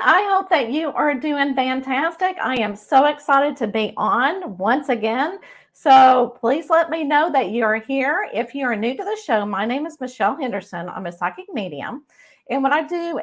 I hope that you are doing fantastic. I am so excited to be on once again. So please let me know that you're here. If you are new to the show, my name is Michelle Henderson. I'm a psychic medium. And what I do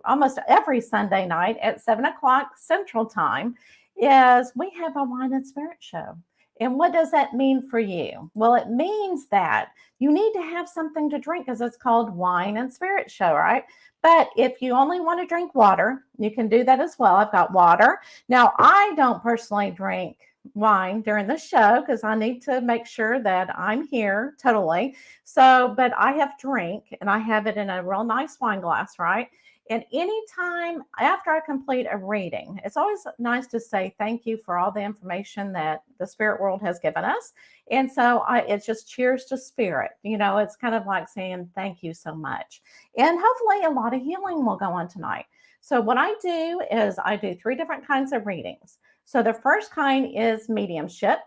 almost every Sunday night at 7 o'clock Central Time is we have a wine and spirit show. And what does that mean for you? Well, it means that you need to have something to drink because it's called wine and spirit show, right? But if you only want to drink water, you can do that as well. I've got water. Now, I don't personally drink wine during the show because I need to make sure that I'm here totally. So, but I have drink and I have it in a real nice wine glass, right? And anytime after I complete a reading, it's always nice to say thank you for all the information that the spirit world has given us. And so it's just cheers to spirit. It's kind of like saying thank you so much. And hopefully a lot of healing will go on tonight. So what I do is I do 3 different kinds of readings. So the first kind is mediumship.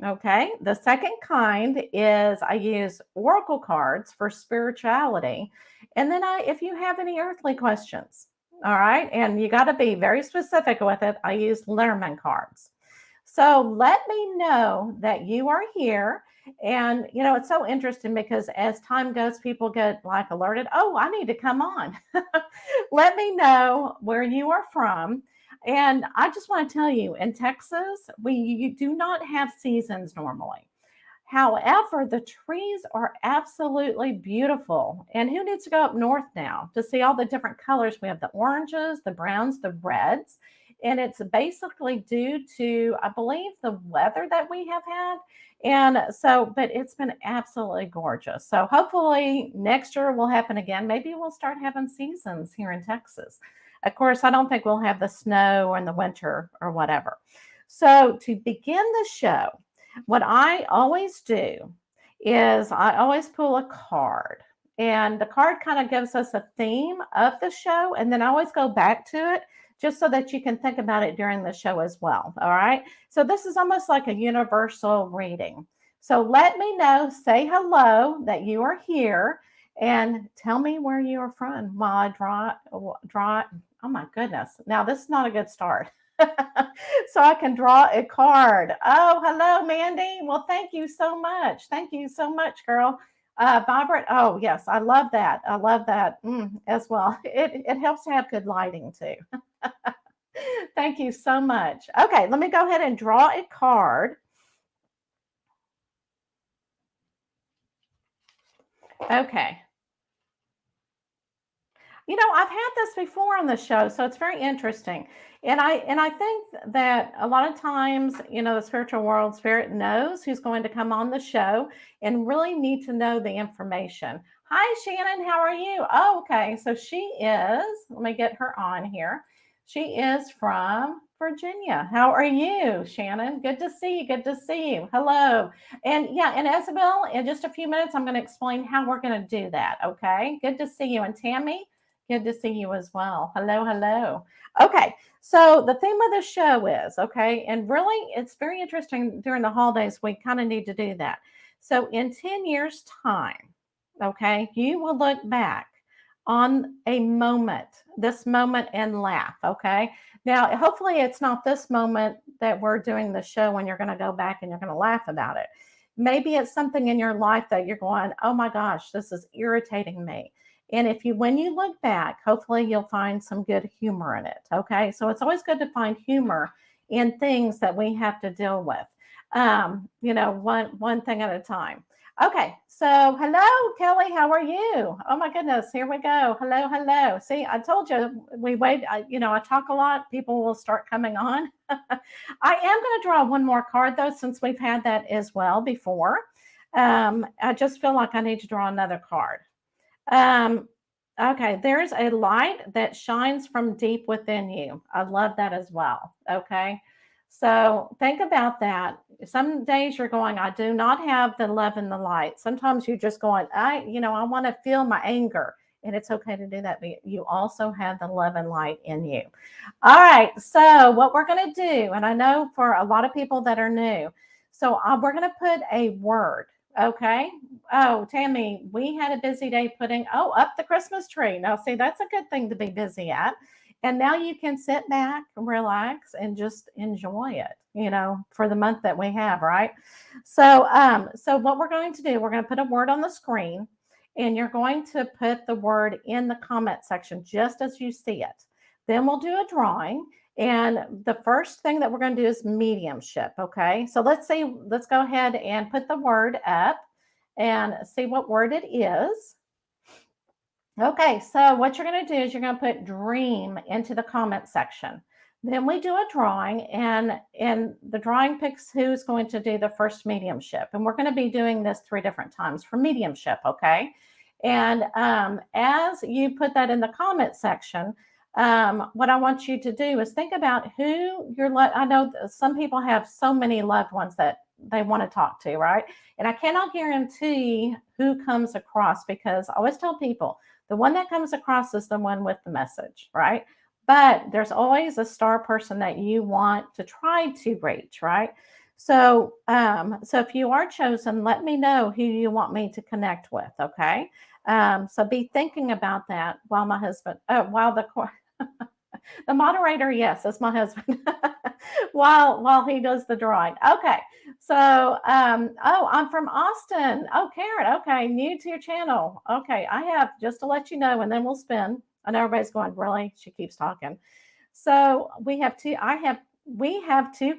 Okay. The second kind is I use oracle cards for spirituality. And then if you have any earthly questions, all right, and you got to be very specific with it, I use Lenormand cards. So let me know that you are here. And, it's so interesting because as time goes, people get like alerted. Oh, I need to come on. Let me know where you are from. And I just want to tell you, in Texas, you do not have seasons normally. However, the trees are absolutely beautiful. And who needs to go up north now to see all the different colors? We have the oranges, the browns, the reds. And it's basically due to, I believe, the weather that we have had. And so, but it's been absolutely gorgeous. So hopefully next year will happen again. Maybe we'll start having seasons here in Texas. Of course, I don't think we'll have the snow or in the winter or whatever. So to begin the show, what I always do is I always pull a card, and the card kind of gives us a theme of the show. And then I always go back to it just so that you can think about it during the show as well. All right. So this is almost like a universal reading. So let me know, say hello that you are here, and tell me where you are from while I draw. Oh my goodness. Now this is not a good start. So I can draw a card. Oh, hello, Mandy. Well, thank you so much. Thank you so much, girl. Vibrant. Oh, yes. I love that. I love that as well. It helps to have good lighting too. Thank you so much. Okay, let me go ahead and draw a card. Okay. I've had this before on the show, so it's very interesting. And I think that a lot of times, the spiritual world, spirit knows who's going to come on the show and really need to know the information. Hi, Shannon, how are you? Oh, okay. So she is, let me get her on here. She is from Virginia. How are you, Shannon? Good to see you. Good to see you. Hello. And yeah, and Isabel, in just a few minutes, I'm going to explain how we're going to do that. Okay. Good to see you. And Tammy, good to see you as well. Hello, hello. Okay, so the theme of the show is, okay, and really it's very interesting during the holidays, we kind of need to do that. So in 10 years' time, okay, you will look back on this moment and laugh, okay? Now, hopefully it's not this moment that we're doing the show when you're going to go back and you're going to laugh about it. Maybe it's something in your life that you're going, oh my gosh, this is irritating me. And when you look back, hopefully you'll find some good humor in it. Okay. So it's always good to find humor in things that we have to deal with. One thing at a time. Okay. So hello, Kelly. How are you? Oh my goodness. Here we go. Hello, hello. See, I told you we wait. I talk a lot. People will start coming on. I am going to draw one more card though, since we've had that as well before. I just feel like I need to draw another card. Okay, there's a light that shines from deep within you. I love that as well. Okay, so think about that. Some days you're going, I do not have the love and the light. Sometimes you're just going, I want to feel my anger. And it's okay to do that, but you also have the love and light in you. All right, so what we're going to do, and I know for a lot of people that are new, so we're going to put a word. Okay. Oh, Tammy, we had a busy day putting up the Christmas tree. Now, see, that's a good thing to be busy at. And now you can sit back, relax, and just enjoy it, for the month that we have, right? So what we're going to do, we're going to put a word on the screen, and you're going to put the word in the comment section just as you see it. Then we'll do a drawing. And the first thing that we're going to do is mediumship. Okay. So let's go ahead and put the word up and see what word it is. Okay, so what you're going to do is you're going to put dream into the comment section. Then we do a drawing, and the drawing picks who's going to do the first mediumship. And we're going to be doing this 3 different times for mediumship, okay? And as you put that in the comment section, what I want you to do is think about who I know some people have so many loved ones that they want to talk to, right? And I cannot guarantee who comes across, because I always tell people, the one that comes across is the one with the message, right? But there's always a star person that you want to try to reach, right? So if you are chosen, let me know who you want me to connect with, okay? So be thinking about that while the moderator, yes, that's my husband, while he does the drawing. Okay, so I'm from Austin. Oh, Karen, okay, new to your channel. Okay, I have, just to let you know, and then we'll spin. I know everybody's going, really? She keeps talking. So we have 2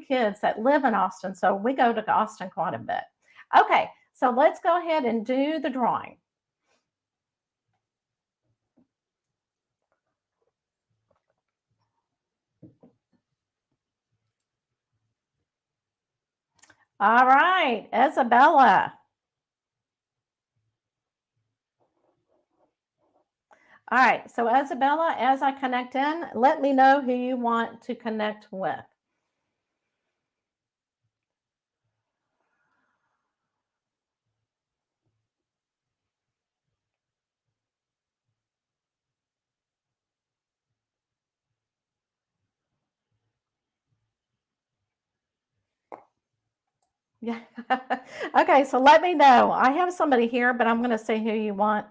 kids that live in Austin, so we go to Austin quite a bit. Okay, so let's go ahead and do the drawing. All right, Isabella. All right, so Isabella, as I connect in, let me know who you want to connect with. Yeah. Okay, so let me know. I have somebody here, but I'm going to say who you want.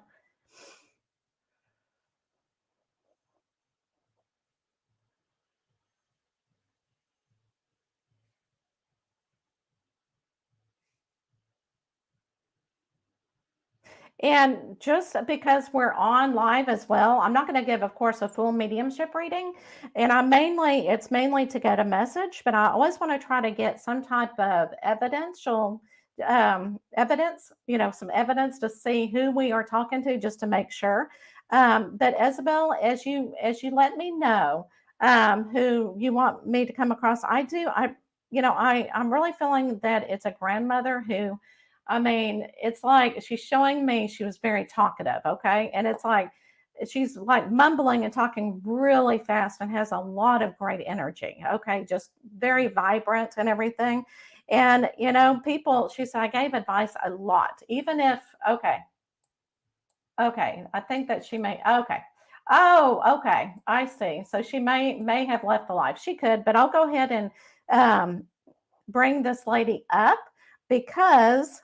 And just because we're on live as well, I'm not going to give, of course, a full mediumship reading. And it's mainly to get a message, but I always want to try to get some type of evidence, some evidence to see who we are talking to, just to make sure. But Isabel, as you let me know who you want me to come across, I'm really feeling that it's a grandmother who, I mean, it's like she's showing me she was very talkative, okay? And it's like she's like mumbling and talking really fast and has a lot of great energy, okay? Just very vibrant and everything. And, she said, I gave advice a lot, even if, okay, I think that she may, okay. Oh, okay, I see. So she may have left the life. She could, but I'll go ahead and um, bring this lady up because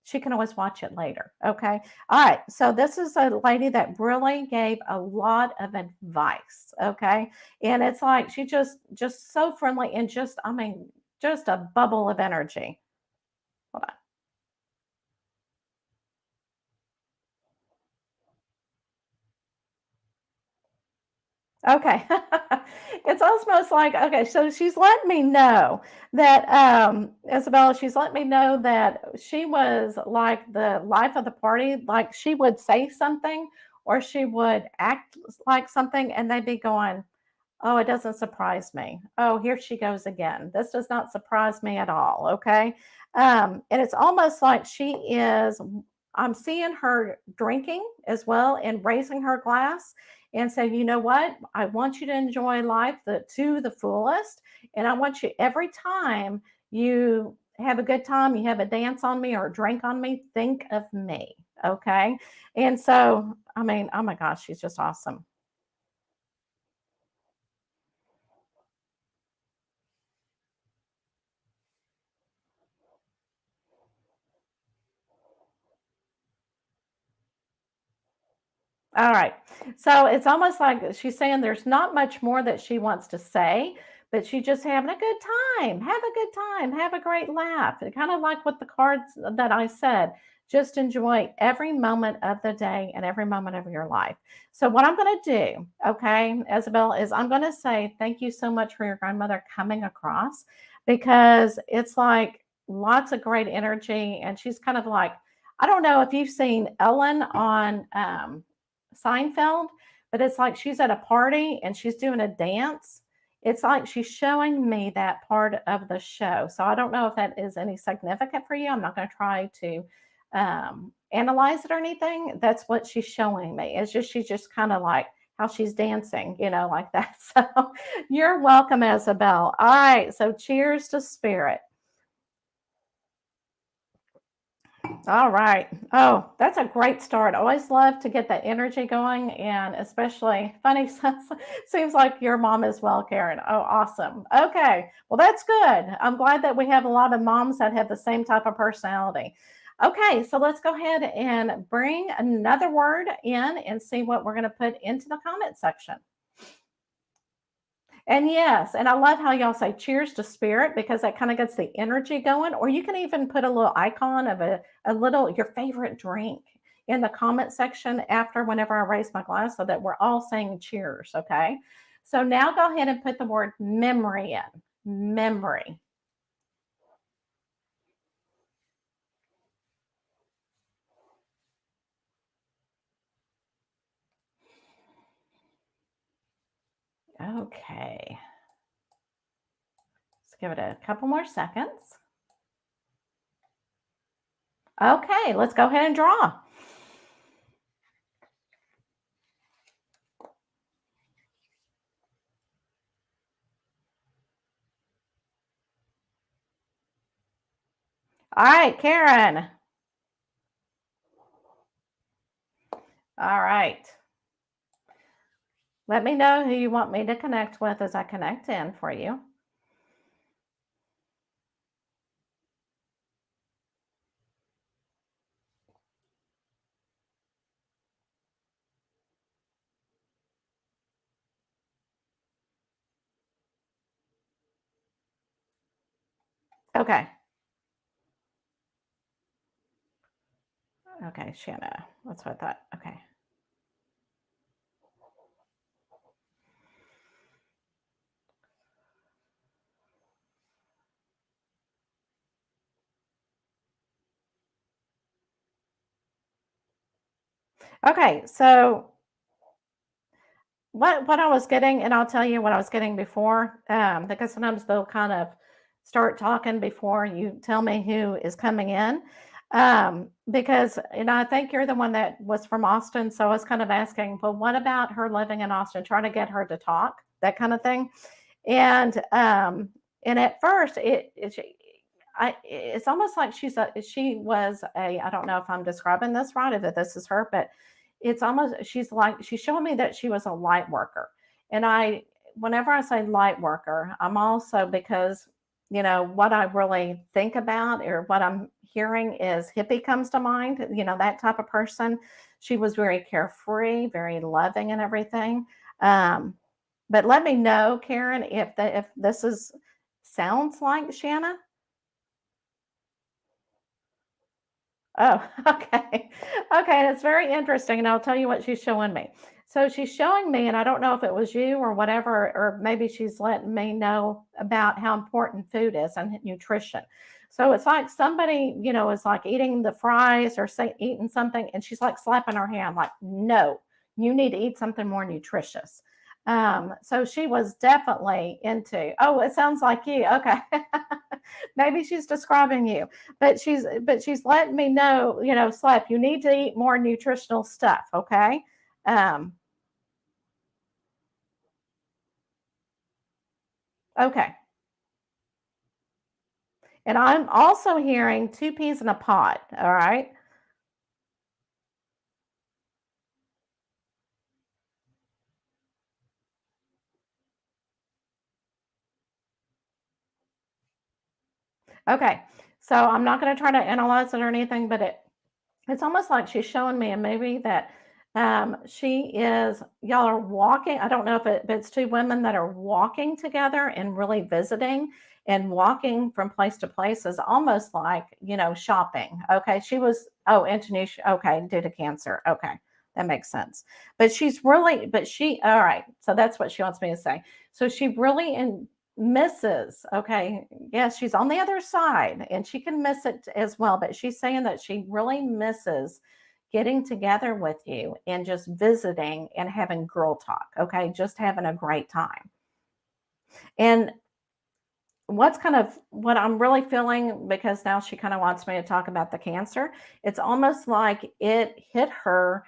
she can always watch it later. Okay. All right. So this is a lady that really gave a lot of advice. Okay. And it's like she just so friendly and just a bubble of energy. Hold on. Okay. It's almost like, okay, so she's letting me know that, Isabella, she's letting me know that she was like the life of the party. Like she would say something or she would act like something, and they'd be going, oh, it doesn't surprise me. Oh, here she goes again. This does not surprise me at all. Okay. And it's almost like I'm seeing her drinking as well and raising her glass and say, you know what? I want you to enjoy life to the fullest. And I want you, every time you have a good time, you have a dance on me or a drink on me, think of me. Okay. And so, I mean, oh my gosh, she's just awesome. All right. So it's almost like she's saying there's not much more that she wants to say, but she's just having a good time. Have a good time. Have a great laugh. Kind of like what the cards that I said. Just enjoy every moment of the day and every moment of your life. So, what I'm going to do, okay, Isabel, is I'm going to say thank you so much for your grandmother coming across because it's like lots of great energy. And she's kind of like, I don't know if you've seen Ellen on Seinfeld, but it's like she's at a party and she's doing a dance. It's like she's showing me that part of the show. So I don't know if that is any significant for you. I'm not going to try to analyze it or anything. That's what she's showing me. It's just she's just kind of like how she's dancing, like that. So you're welcome, Isabel. All right. So cheers to spirit. All right. Oh, that's a great start. I always love to get that energy going, and especially funny. Seems like your mom as well, Karen. Oh, awesome. Okay. Well, that's good. I'm glad that we have a lot of moms that have the same type of personality. Okay. So let's go ahead and bring another word in and see what we're going to put into the comment section. And yes, and I love how y'all say cheers to spirit because that kind of gets the energy going. Or you can even put a little icon of a little your favorite drink in the comment section after whenever I raise my glass so that we're all saying cheers. Okay. So now go ahead and put the word memory in. Memory. Okay. Let's give it a couple more seconds. Okay, let's go ahead and draw. All right, Karen. All right. Let me know who you want me to connect with as I connect in for you. Okay. Okay, Shanna. That's what I thought. Okay. Okay, so what I was getting, and I'll tell you what I was getting before, because sometimes they'll kind of start talking before you tell me who is coming in. Because I think you're the one that was from Austin, so I was kind of asking, well, what about her living in Austin? Trying to get her to talk, that kind of thing. And at first it's almost like she was a, I don't know if I'm describing this right, if this is her, but it's almost she's showing me that she was a light worker. And whenever I say light worker, I'm also, because what I really think about or what I'm hearing is hippie comes to mind, that type of person. She was very carefree, very loving and everything. Um, but let me know, Karen, if this is sounds like Shanna. Oh, okay. Okay, that's very interesting, and I'll tell you what she's showing me. So she's showing me, and I don't know if it was you or whatever, or maybe she's letting me know about how important food is and nutrition. So it's like somebody, is like eating the fries or say eating something, and she's like slapping her hand, like, no, you need to eat something more nutritious. So she was definitely into, oh, it sounds like you. Okay. Maybe she's describing you, but she's letting me know, Slap, you need to eat more nutritional stuff. Okay. Um, okay. And I'm also hearing two peas in a pod. All right. Okay. So I'm not going to try to analyze it or anything, but it's almost like she's showing me a movie that Y'all are walking. I don't know if it's two women that are walking together and really visiting, and walking from place to place is almost like, shopping. Okay. In Tunisia. Okay. Due to cancer. Okay. That makes sense. All right. So that's what she wants me to say. So she really misses. Okay. Yes. She's on the other side and she can miss it as well. But she's saying that she really misses getting together with you and just visiting and having girl talk, okay? Just having a great time. And what I'm really feeling, because now she kind of wants me to talk about the cancer, it's almost like it hit her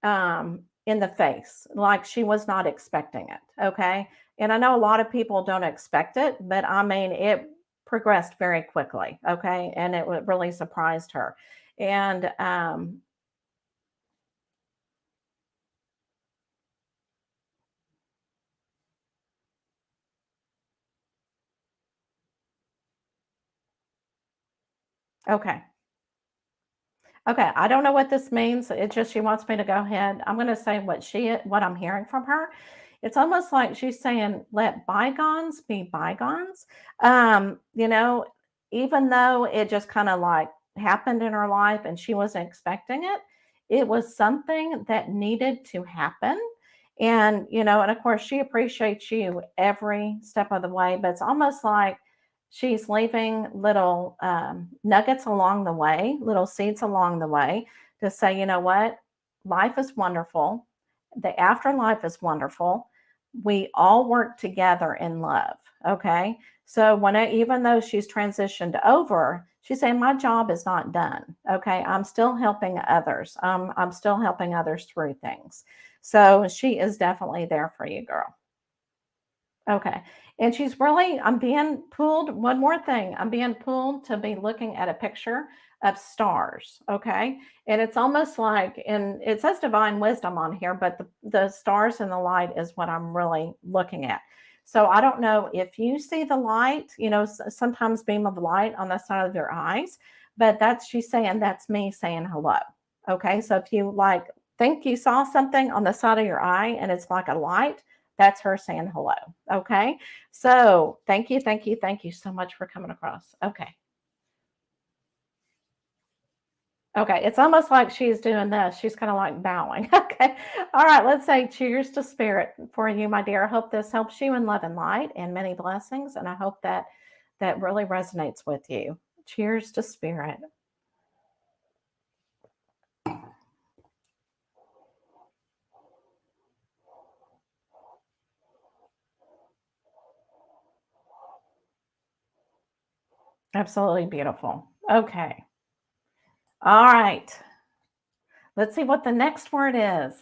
in the face, like she was not expecting it, okay? And I know a lot of people don't expect it, but I mean, it progressed very quickly, okay? And it really surprised her. And okay. Okay, I don't know what this means. It's just she wants me to go ahead. I'm going to say what I'm hearing from her. It's almost like she's saying, let bygones be bygones. You know, even though it just kind of like happened in her life and she wasn't expecting it, it was something that needed to happen. And of course, she appreciates you every step of the way, but it's almost like she's leaving little nuggets along the way, little seeds along the way to say, you know what? Life is wonderful. The afterlife is wonderful. We all work together in love. Okay. So even though she's transitioned over, she's saying, my job is not done. Okay. I'm still helping others. I'm still helping others through things. So she is definitely there for you, girl. Okay. And I'm being pulled. One more thing. I'm being pulled to be looking at a picture of stars. Okay. And it's almost like, and it says divine wisdom on here, but the stars and the light is what I'm really looking at. So I don't know if you see the light, sometimes beam of light on the side of your eyes, but she's saying that's me saying hello. Okay. So if you think you saw something on the side of your eye and it's like a light, that's her saying hello. Okay. So thank you so much for coming across. Okay. Okay. It's almost like she's doing this. She's kind of like bowing. Okay. All right. Let's say cheers to spirit for you, my dear. I hope this helps you in love and light and many blessings. And I hope that really resonates with you. Cheers to spirit. Absolutely beautiful. Okay. All right. Let's see what the next word is.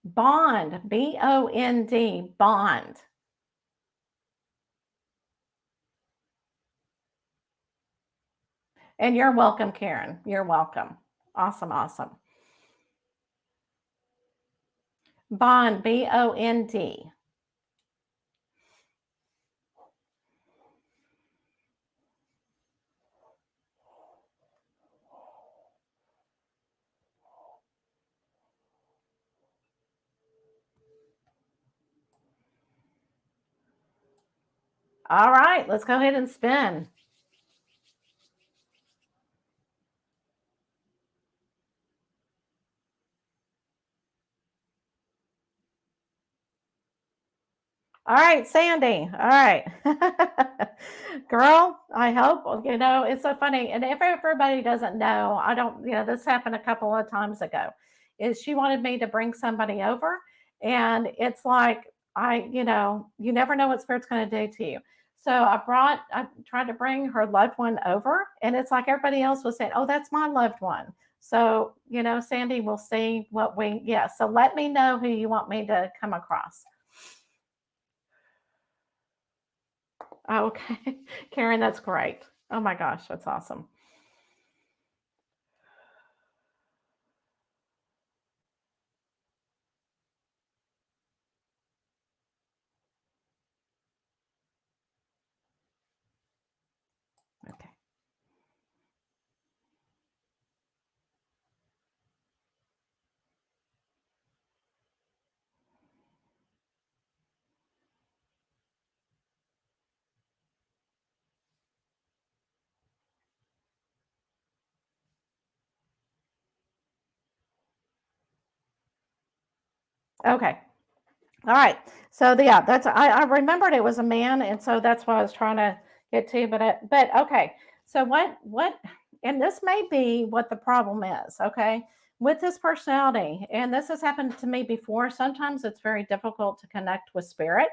Bond. Bond. Bond. And you're welcome, Karen. You're welcome. Awesome, awesome. Bond, Bond. All right, let's go ahead and spin. All right, Sandy. All right. Girl, I hope, it's so funny. And if everybody doesn't know, I don't, this happened a couple of times ago, is she wanted me to bring somebody over. And it's like, you never know what spirit's going to do to you. So I tried to bring her loved one over. And it's like everybody else was saying, oh, that's my loved one. So, Sandy, we'll see yeah. So let me know who you want me to come across. Okay. Karen, that's great. Oh my gosh, that's awesome. Okay. Okay. All right. So yeah, that's I remembered it was a man, and so that's what I was trying to get to. But okay. So what and this may be what the problem is, okay? With this personality, and this has happened to me before. Sometimes it's very difficult to connect with spirit,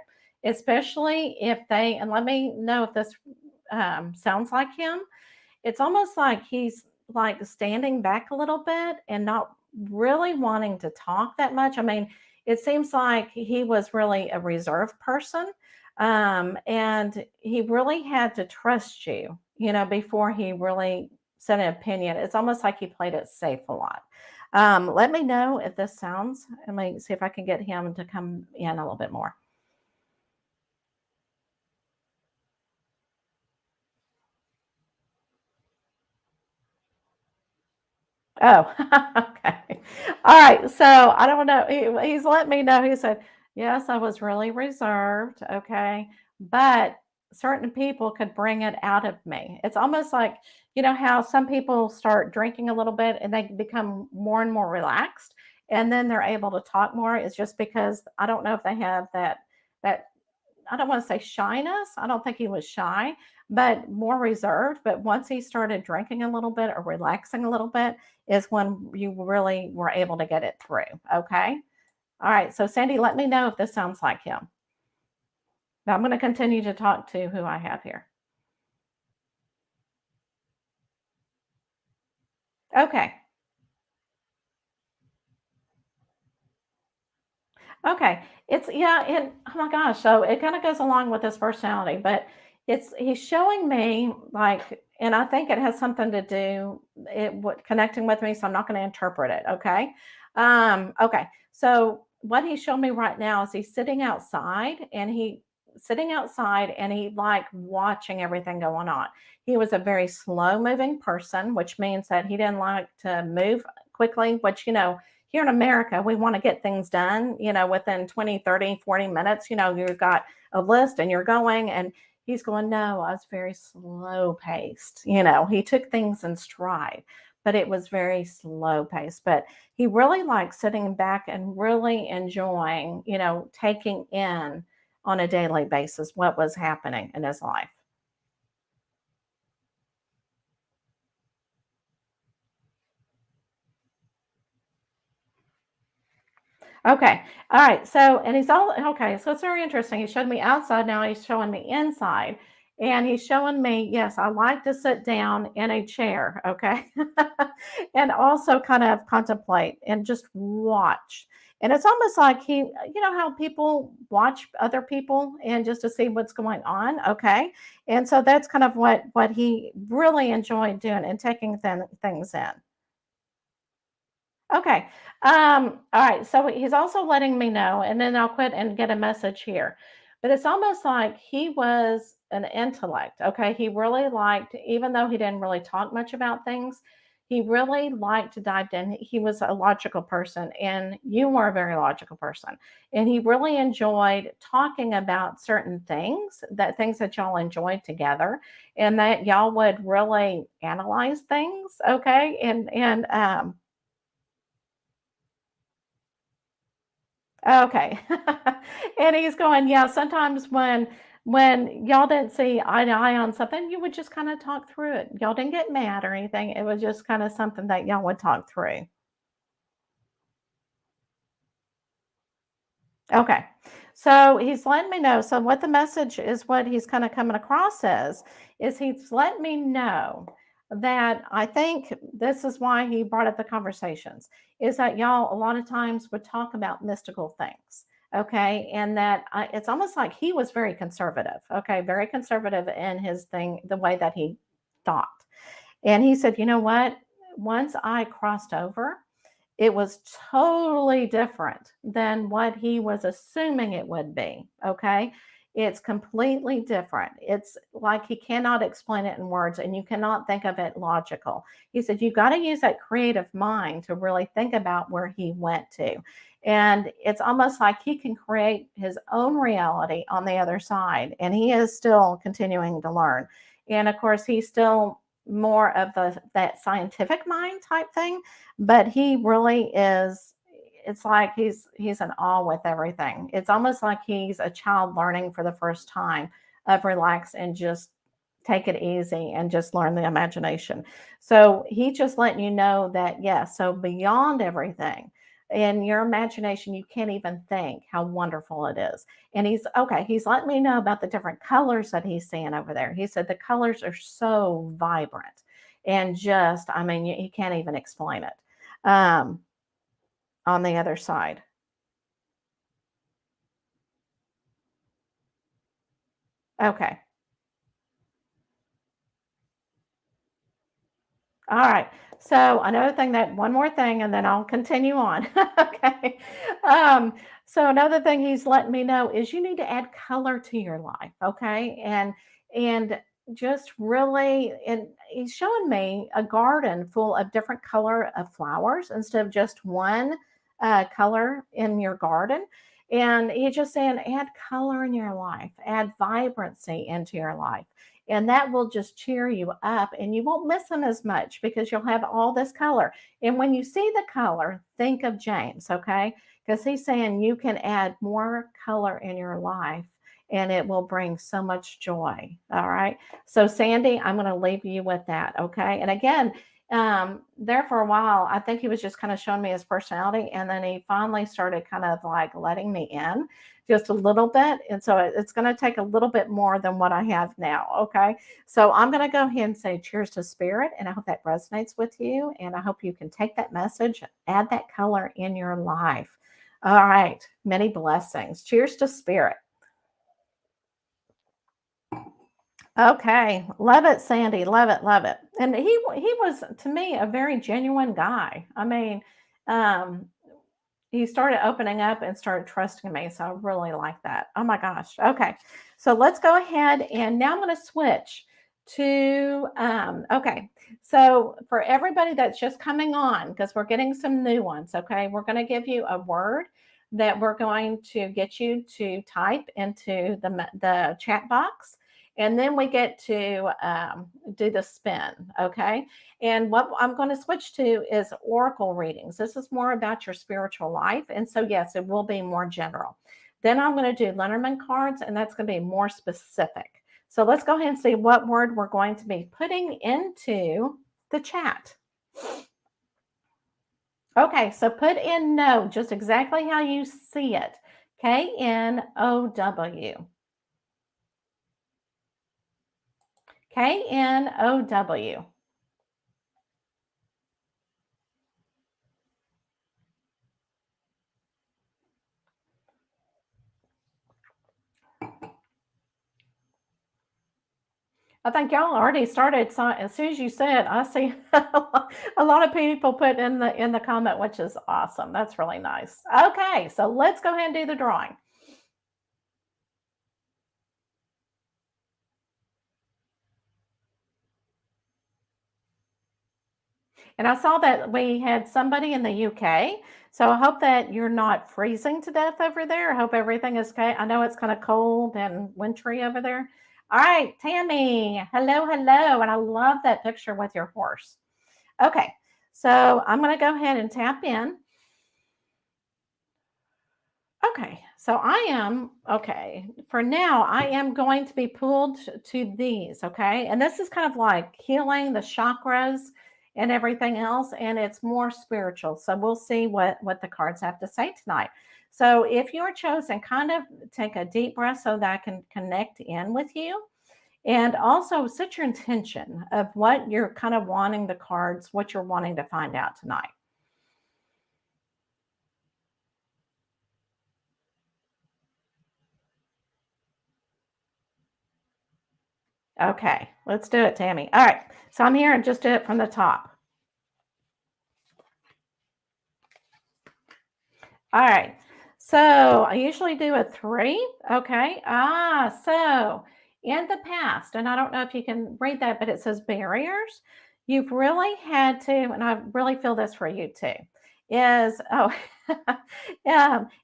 especially if they, and let me know if this sounds like him. It's almost like he's like standing back a little bit and not really wanting to talk that much. I mean, it seems like he was really a reserved person. And he really had to trust you, before he really said an opinion. It's almost like he played it safe a lot. Let me know if this sounds, let me see if I can get him to come in a little bit more. Oh, okay. All right. So I don't know. He's let me know. He said, yes, I was really reserved. Okay. But certain people could bring it out of me. It's almost like, how some people start drinking a little bit and they become more and more relaxed and then they're able to talk more. It's just because I don't know if they have that I don't want to say shyness. I don't think he was shy, but more reserved. But once he started drinking a little bit or relaxing a little bit, is when you really were able to get it through. Okay. All right. So, Sandy, let me know if this sounds like him. Now, I'm going to continue to talk to who I have here. Okay. Okay. It's yeah, and oh my gosh, so it kind of goes along with his personality, but he's showing me like, and I think it has something to do it what connecting with me, so I'm not going to interpret it. Okay. Okay. So what he's showing me right now is he's sitting outside and he like watching everything going on. He was a very slow moving person, which means that he didn't like to move quickly, which here in America, we want to get things done, within 20, 30, 40 minutes. You've got a list and you're going. And he's going, no, I was very slow paced. He took things in stride, but it was very slow paced. But he really liked sitting back and really enjoying, taking in on a daily basis what was happening in his life. Okay. All right. So, and he's all okay. So it's very interesting. He showed me outside. Now he's showing me inside. And he's showing me, yes, I like to sit down in a chair. Okay. And also kind of contemplate and just watch. And it's almost like how people watch other people and just to see what's going on. Okay. And so that's kind of what he really enjoyed doing and taking things in. Okay. All right. So he's also letting me know, and then I'll quit and get a message here. But it's almost like he was an intellect. Okay. He really liked, even though he didn't really talk much about things, he really liked to dive in. He was a logical person, and you were a very logical person. And he really enjoyed talking about certain things that y'all enjoyed together, and that y'all would really analyze things. Okay. And Okay. And he's going, yeah, sometimes when y'all didn't see eye to eye on something, you would just kind of talk through it. Y'all didn't get mad or anything. It was just kind of something that y'all would talk through. Okay. So he's letting me know. So what the message is, what he's kind of coming across is he's letting me know that I think this is why he brought up the conversations, is that y'all a lot of times would talk about mystical things. Okay. And that it's almost like he was very conservative. Okay. Very conservative in his thing, the way that he thought. And he said, you know what? Once I crossed over, it was totally different than what he was assuming it would be. Okay. It's completely different. It's like he cannot explain it in words and you cannot think of it logical. He said, you got to use that creative mind to really think about where he went to. And it's almost like he can create his own reality on the other side. And he is still continuing to learn. And of course, he's still more of that scientific mind type thing, but he really is, it's like he's in awe with everything. It's almost like he's a child learning for the first time of relax and just take it easy and just learn the imagination. So he just letting you know that, yes, so beyond everything in your imagination, you can't even think how wonderful it is. And he's okay, he's letting me know about the different colors that he's seeing over there. He said the colors are so vibrant and just, I mean, you can't even explain it. On the other side. Okay. All right. So another thing that one more thing, and then I'll continue on. Okay. Um, so another thing he's letting me know is you need to add color to your life. Okay. And just really, and he's showing me a garden full of different color of flowers instead of just one color in your garden. And he's just saying add color in your life, add vibrancy into your life, and that will just cheer you up and you won't miss them as much because you'll have all this color. And when you see the color, think of James, okay? Because he's saying you can add more color in your life and it will bring so much joy. All right. So, Sandy, I'm going to leave you with that. Okay. And again, there for a while, I think he was just kind of showing me his personality. And then he finally started kind of like letting me in just a little bit. And so it's going to take a little bit more than what I have now. Okay. So I'm going to go ahead and say cheers to spirit. And I hope that resonates with you. And I hope you can take that message, add that color in your life. All right. Many blessings. Cheers to spirit. Okay, love it, Sandy. Love it, love it. And he was to me a very genuine guy. I mean, um, he started opening up and started trusting me. So I really like that. Oh my gosh. Okay. So let's go ahead and now I'm going to switch to, okay. So for everybody that's just coming on, because we're getting some new ones, okay, we're going to give you a word that we're going to get you to type into the chat box. And then we get to do the spin, okay? And what I'm going to switch to is oracle readings. This is more about your spiritual life. And so, yes, it will be more general. Then I'm going to do Lenormand cards, and that's going to be more specific. So let's go ahead and see what word we're going to be putting into the chat. Okay, so put in no, just exactly how you see it. K-N-O-W. K-N-O-W. I think y'all already started. So as soon as you said, I see a lot of people put in the comment, which is awesome. That's really nice. Okay, so let's go ahead and do the drawing. And I saw that we had somebody in the UK. So I hope that you're not freezing to death over there. I hope everything is okay. I know it's kind of cold and wintry over there. All right, Tammy. Hello, hello. And I love that picture with your horse. Okay, so I'm going to go ahead and tap in. Okay, so I am, okay, for now, I am going to be pulled to these, okay? And this is kind of like healing the chakras and everything else, and it's more spiritual. So we'll see what the cards have to say tonight. So if you're chosen, kind of take a deep breath so that I can connect in with you. And also set your intention of what you're kind of wanting the cards, what you're wanting to find out tonight. Okay, let's do it, Tammy. All right, so I'm here and just do it from the top. All right, so I usually do a 3. Okay, so in the past, and I don't know if you can read that, but it says barriers. You've really had to, and I really feel this for you too, is, oh,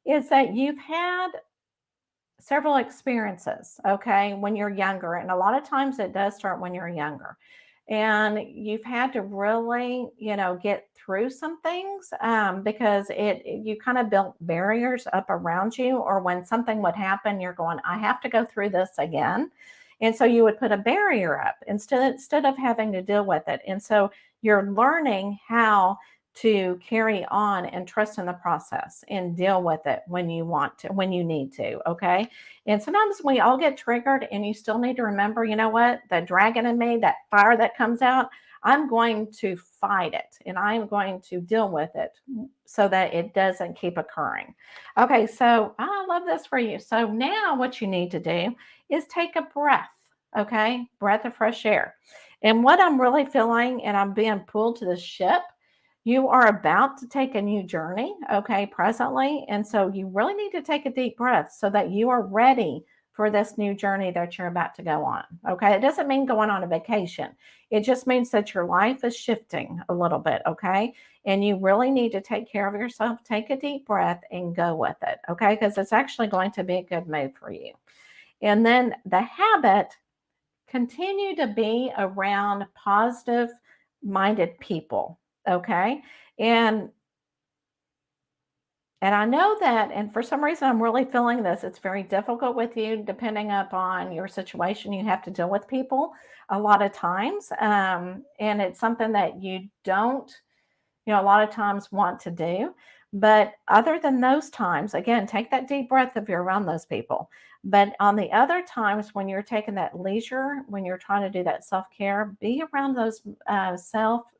is that you've had several experiences, okay, when you're younger. And a lot of times it does start when you're younger. and you've had to really, get through some things, because you kind of built barriers up around you, or when something would happen, you're going, I have to go through this again. And so you would put a barrier up instead of having to deal with it. And so you're learning how to carry on and trust in the process and deal with it when you want to, when you need to. Okay. And sometimes we all get triggered, and you still need to remember, you know what? The dragon in me, that fire that comes out, I'm going to fight it, and I'm going to deal with it so that it doesn't keep occurring. Okay. So I love this for you. So now what you need to do is take a breath. Okay. Breath of fresh air. And what I'm really feeling, and I'm being pulled to the ship, you are about to take a new journey, okay, presently. And so you really need to take a deep breath so that you are ready for this new journey that you're about to go on. Okay. It doesn't mean going on a vacation, it just means that your life is shifting a little bit. Okay. And you really need to take care of yourself, take a deep breath, and go with it. Okay. Because it's actually going to be a good move for you. And then the habit, continue to be around positive minded people. Okay. And I know that, and for some reason, I'm really feeling this. It's very difficult with you, depending upon your situation. You have to deal with people a lot of times. And it's something that you don't, a lot of times want to do. But other than those times, again, take that deep breath if you're around those people. But on the other times when you're taking that leisure, when you're trying to do that self-care, be around those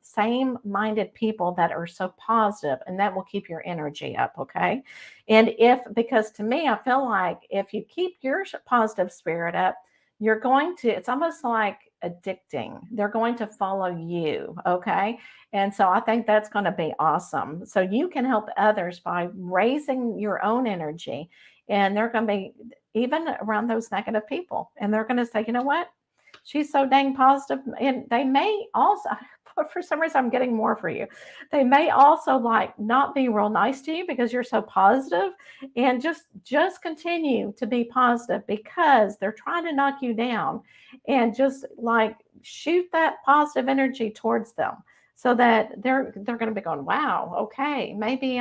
same-minded people that are so positive, and that will keep your energy up, okay? And because to me, I feel like if you keep your positive spirit up, you're going to, it's almost like addicting. They're going to follow you, okay? And so I think that's going to be awesome. So you can help others by raising your own energy. And they're going to be even around those negative people. And they're going to say, you know what? She's so dang positive. And they may also, for some reason, I'm getting more for you. They may also like not be real nice to you because you're so positive, and just continue to be positive because they're trying to knock you down, and just like shoot that positive energy towards them so that they're going to be going, wow, okay, maybe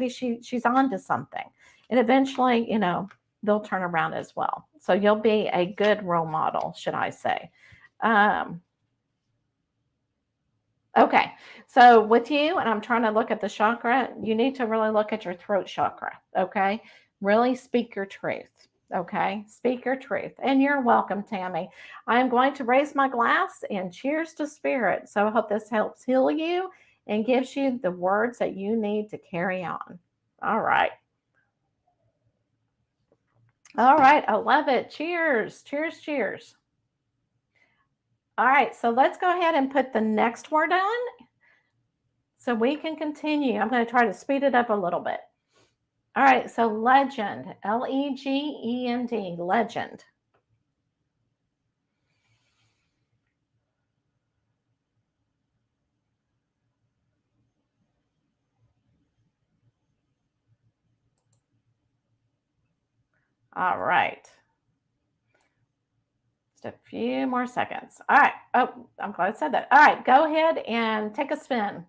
she's on to something. And eventually, they'll turn around as well. So you'll be a good role model, should I say. Okay, so with you, and I'm trying to look at the chakra, you need to really look at your throat chakra, okay? Really speak your truth, okay? Speak your truth. And you're welcome, Tammy. I'm going to raise my glass and cheers to spirit. So I hope this helps heal you and gives you the words that you need to carry on. All right. All right, I love it. Cheers, cheers, cheers. All right, so let's go ahead and put the next word on so we can continue. I'm going to try to speed it up a little bit. All right, so legend, Legend, legend. All right. Just a few more seconds. All right. Oh, I'm glad I said that. All right, go ahead and take a spin.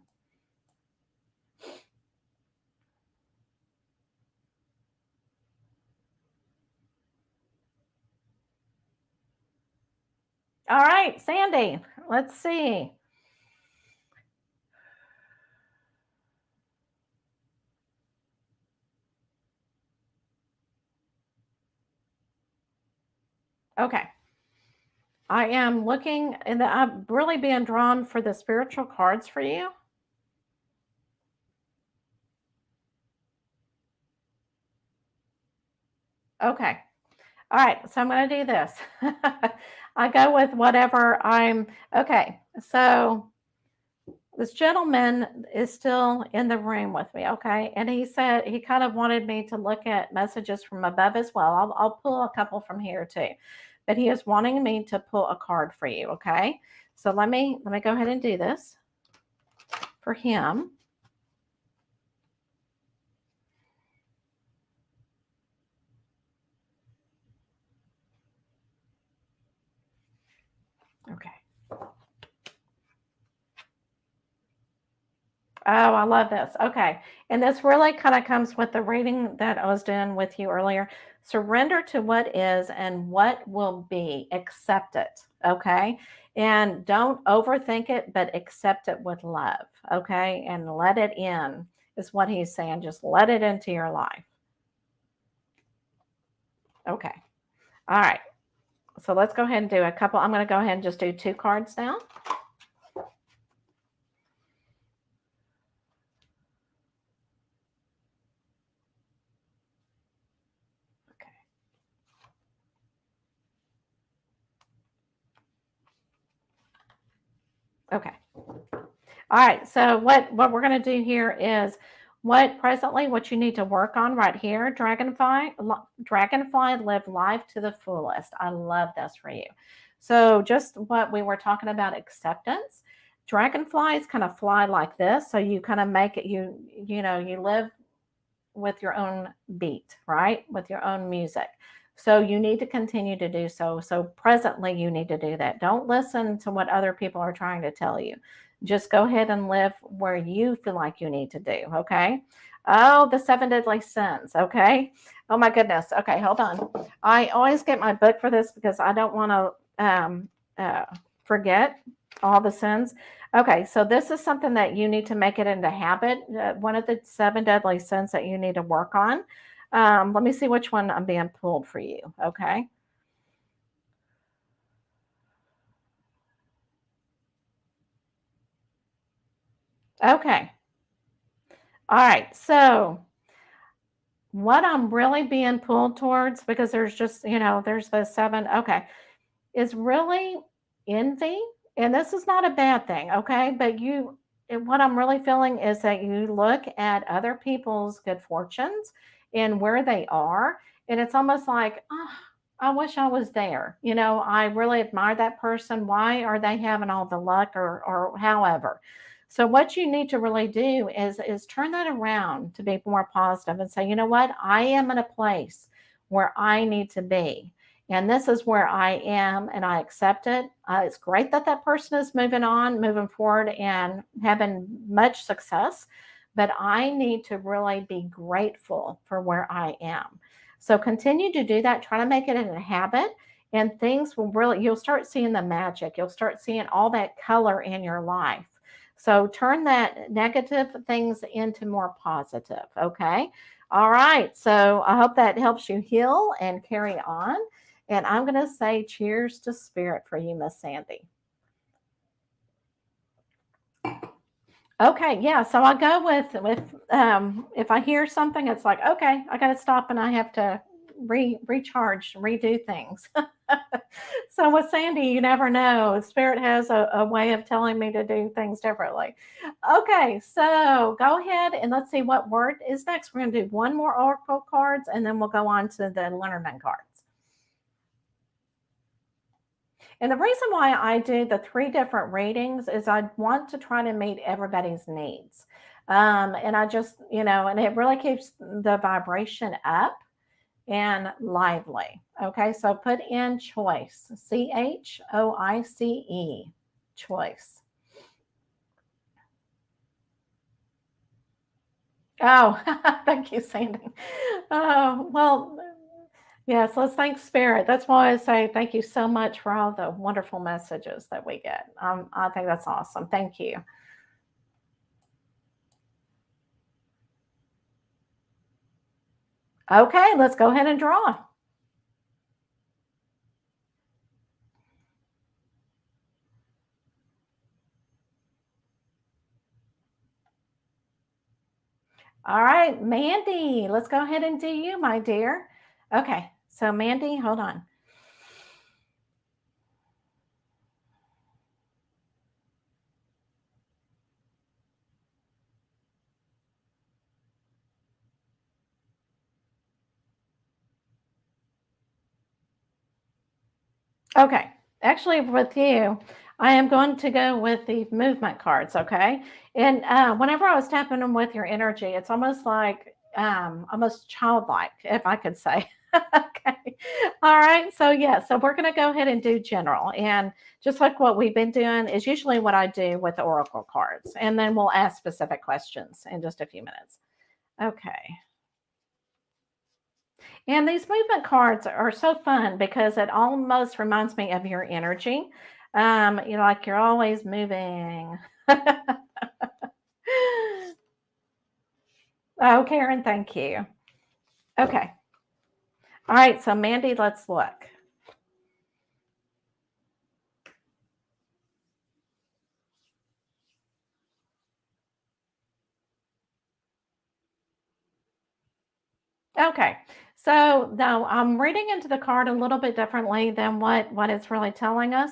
All right, Sandy, let's see. Okay. I am looking, and I'm really being drawn for the spiritual cards for you. Okay. All right. So I'm going to do this. I go with whatever okay. So this gentleman is still in the room with me. Okay. And he said he kind of wanted me to look at messages from above as well. I'll pull a couple from here too, but he is wanting me to pull a card for you. Okay. So let me go ahead and do this for him. Okay. Oh, I love this. Okay. And this really kind of comes with the reading that I was doing with you earlier. Surrender to what is and what will be. Accept it. Okay. And don't overthink it, but accept it with love. Okay. And let it in, is what he's saying. Just let it into your life. Okay. All right. So let's go ahead and do a couple. I'm going to go ahead and just do 2 cards now. Okay. All right. So what we're going to do here is what you need to work on right here. Dragonfly, live life to the fullest. I love this for you. So just what we were talking about, acceptance. Dragonflies kind of fly like this, so you kind of make it. You live with your own beat, right? With your own music. So you need to continue to do so. So presently, you need to do that. Don't listen to what other people are trying to tell you. Just go ahead and live where you feel like you need to do. Okay. Oh, the 7 deadly sins. Okay. Oh my goodness. Okay, hold on. I always get my book for this because I don't want to forget all the sins. Okay, so this is something that you need to make it into habit. One of the 7 deadly sins that you need to work on. Let me see which one I'm being pulled for you. Okay. Okay. All right. So what I'm really being pulled towards, because there's just, there's the 7. Okay. Is really envy. And this is not a bad thing. Okay. But what I'm really feeling is that you look at other people's good fortunes and where they are. And it's almost like, oh, I wish I was there. I really admire that person. Why are they having all the luck or however? So what you need to really do is turn that around to be more positive and say, you know what? I am in a place where I need to be. And this is where I am, and I accept it. It's great that that person is moving on, moving forward, and having much success. But I need to really be grateful for where I am. So continue to do that. Try to make it a habit, and things will really, you'll start seeing the magic. You'll start seeing all that color in your life. So turn that negative things into more positive. Okay. All right. So I hope that helps you heal and carry on. And I'm going to say cheers to spirit for you, Miss Sandy. Okay, yeah. So I go with if I hear something, it's like, okay, I got to stop and I have to recharge, redo things. So with Sandy, you never know. Spirit has a way of telling me to do things differently. Okay, so go ahead and let's see what word is next. We're going to do one more oracle cards and then we'll go on to the Lenormand cards. And the reason why I do the 3 different readings is I want to try to meet everybody's needs. And I just, and it really keeps the vibration up and lively. Okay, so put in choice, CHOICE, choice. Oh, thank you, Sandy. Well, yes, let's thank Spirit. That's why I say thank you so much for all the wonderful messages that we get. I think that's awesome. Thank you. Okay, let's go ahead and draw. All right, Mandy, let's go ahead and do you, my dear. Okay, so Mandy, hold on. Okay, actually, with you, I am going to go with the movement cards. Okay, and whenever I was tapping them with your energy, it's almost like almost childlike, if I could say. Okay. All right. So yeah, so we're going to go ahead and do general. And just like what we've been doing is usually what I do with the oracle cards. And then we'll ask specific questions in just a few minutes. Okay. And these movement cards are so fun because it almost reminds me of your energy. Like you're always moving. Oh, Karen, thank you. Okay. All right. So Mandy, let's look. Okay. So now I'm reading into the card a little bit differently than what it's really telling us.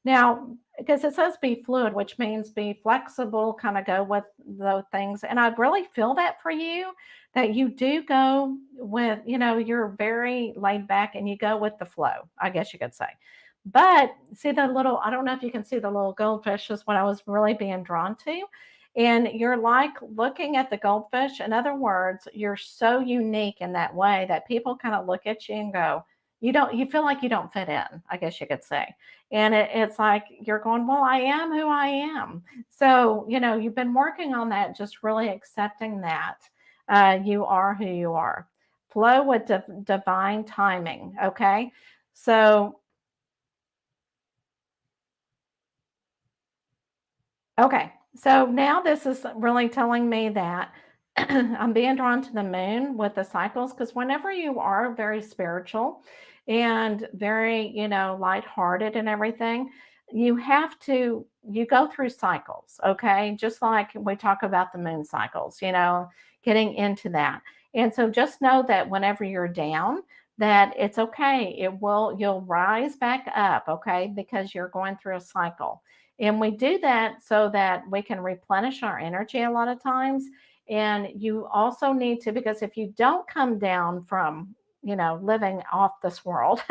Now, because it says be fluid, which means be flexible, kind of go with those things. And I really feel that for you, that you do go with, you're very laid back and you go with the flow, I guess you could say. But see the little, I don't know if you can see the little goldfish is what I was really being drawn to. And you're like looking at the goldfish. In other words, you're so unique in that way that people kind of look at you and go, you feel like you don't fit in, I guess you could say. And it's like you're going, well, I am who I am. So, you've been working on that, just really accepting that you are who you are. Flow with divine timing. Okay. So, okay. So now this is really telling me that I'm being drawn to the moon with the cycles because whenever you are very spiritual and very, lighthearted and everything, you go through cycles, okay? Just like we talk about the moon cycles, getting into that. And so just know that whenever you're down, that it's okay. You'll rise back up, okay? Because you're going through a cycle. And we do that so that we can replenish our energy a lot of times. And you also need to, because if you don't come down from, living off this world,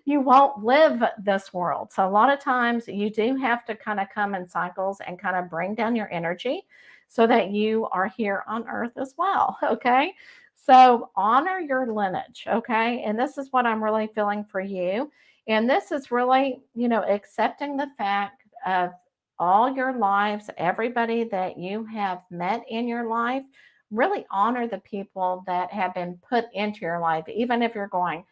you won't live this world. So a lot of times you do have to kind of come in cycles and kind of bring down your energy so that you are here on earth as well. Okay. So honor your lineage. Okay. And this is what I'm really feeling for you. And this is really, accepting the fact of all your lives, everybody that you have met in your life, really honor the people that have been put into your life, even if you're going,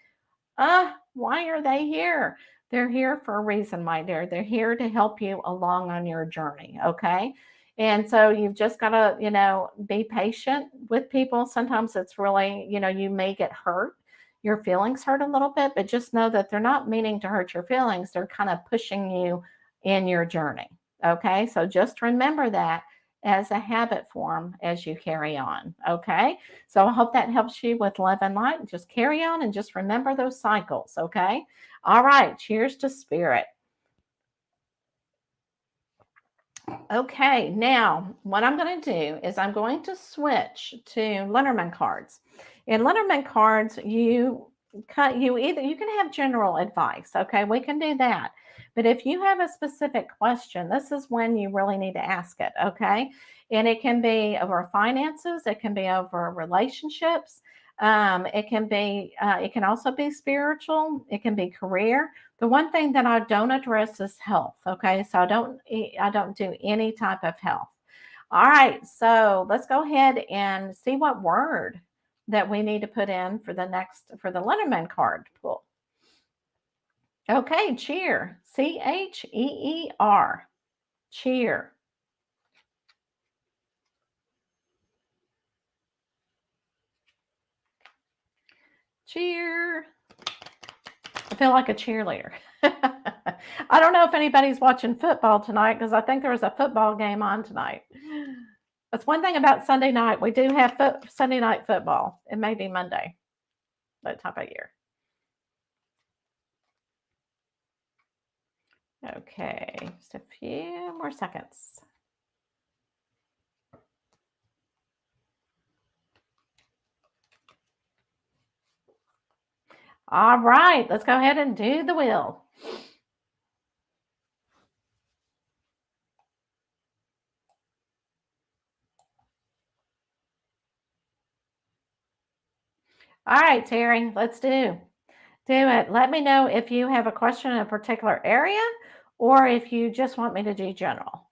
why are they here? They're here for a reason, my dear. They're here to help you along on your journey. Okay. And so you've just got to, be patient with people. Sometimes it's really, you may get hurt. Your feelings hurt a little bit, but just know that they're not meaning to hurt your feelings. They're kind of pushing you in your journey. Okay. So just remember that as a habit form as you carry on. Okay. So I hope that helps you with love and light. Just carry on and just remember those cycles. Okay. All right. Cheers to spirit. Okay. Now, what I'm going to do is I'm going to switch to Lenormand cards. In Lenormand cards, you can have general advice. Okay. We can do that. But if you have a specific question, this is when you really need to ask it. Okay. And it can be over finances, it can be over relationships. It can also be spiritual. It can be career. The one thing that I don't address is health. Okay, so I don't do any type of health. All right, so let's go ahead and see what word that we need to put in for the Lenormand card pull. Okay, cheer. CHEER. Cheer. Cheer. I feel like a cheerleader. I don't know if anybody's watching football tonight because I think there was a football game on tonight. That's one thing about Sunday night. We do have Sunday night football. It may be Monday, that type of year. Okay, just a few more seconds. All right, let's go ahead and do the wheel. All right, Terry, let's do it. Let me know if you have a question in a particular area or if you just want me to do general.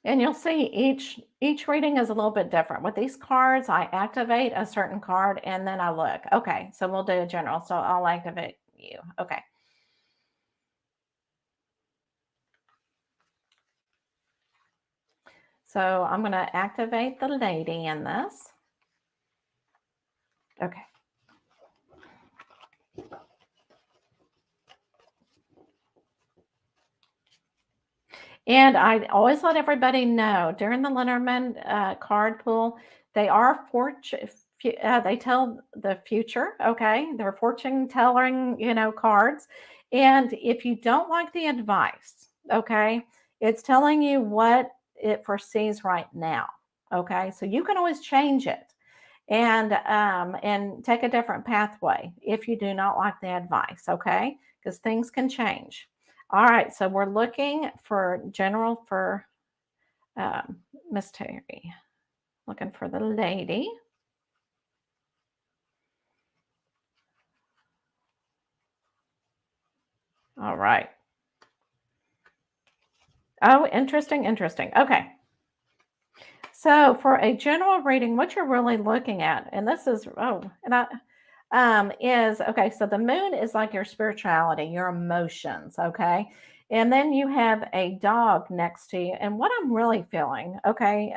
And you'll see each reading is a little bit different. With these cards, I activate a certain card and then I look. Okay, so we'll do a general. So I'll activate you. Okay. So I'm going to activate the lady in this. Okay. And I always let everybody know during the Lenormand card pool, they are they tell the future. Okay, they're fortune telling, cards. And if you don't like the advice, okay, it's telling you what it foresees right now. Okay, so you can always change it and take a different pathway if you do not like the advice. Okay, because things can change. All right, so we're looking for general for Miss Terry. Looking for the lady. All right. Oh, interesting. Okay. So for a general reading, what you're really looking at, and this is is okay. So the moon is like your spirituality, your emotions, okay, and then you have a dog next to you. And what I'm really feeling, okay,